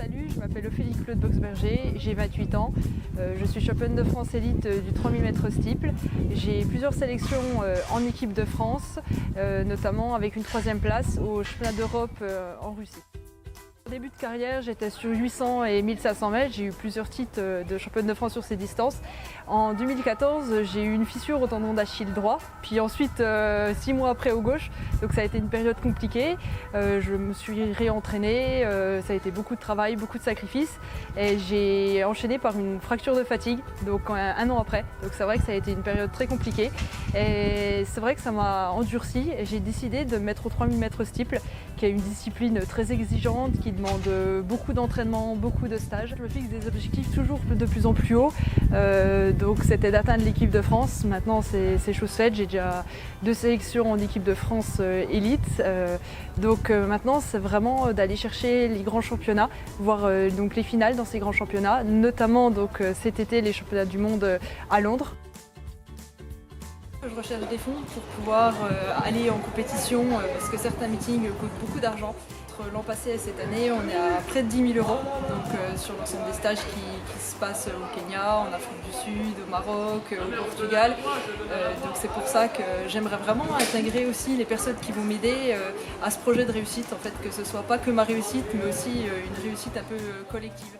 Salut, je m'appelle Ophélie Claude Boxberger, j'ai 28 ans. Je suis championne de France élite du 3000 m steeple. J'ai plusieurs sélections en équipe de France, notamment avec une 3e place au championnat d'Europe en Russie. Au début de carrière, j'étais sur 800 et 1500 mètres. J'ai eu plusieurs titres de championne de France sur ces distances. En 2014, j'ai eu une fissure au tendon d'Achille droit. Puis ensuite, 6 mois après au gauche. Donc ça a été une période compliquée. Je me suis réentraînée. Ça a été beaucoup de travail, beaucoup de sacrifices. Et j'ai enchaîné par une fracture de fatigue, donc un an après. Donc c'est vrai que ça a été une période très compliquée. Et c'est vrai que ça m'a endurci. Et j'ai décidé de me mettre au 3000 m steeple, qui est une discipline très exigeante, qui demande beaucoup d'entraînement, beaucoup de stages. Je me fixe des objectifs toujours de plus en plus hauts. Donc c'était d'atteindre l'équipe de France. Maintenant c'est chose faite, j'ai déjà 2 sélections en équipe de France élite. Donc maintenant c'est vraiment d'aller chercher les grands championnats, voir donc les finales dans ces grands championnats, notamment donc cet été les championnats du monde à Londres. Je recherche des fonds pour pouvoir aller en compétition parce que certains meetings coûtent beaucoup d'argent. Entre l'an passé et cette année, on est à près de 10 000 €, donc, sur l'ensemble des stages qui se passent au Kenya, en Afrique du Sud, au Maroc, au Portugal. Donc c'est pour ça que j'aimerais vraiment intégrer aussi les personnes qui vont m'aider à ce projet de réussite, en fait, que ce soit pas que ma réussite, mais aussi une réussite un peu collective.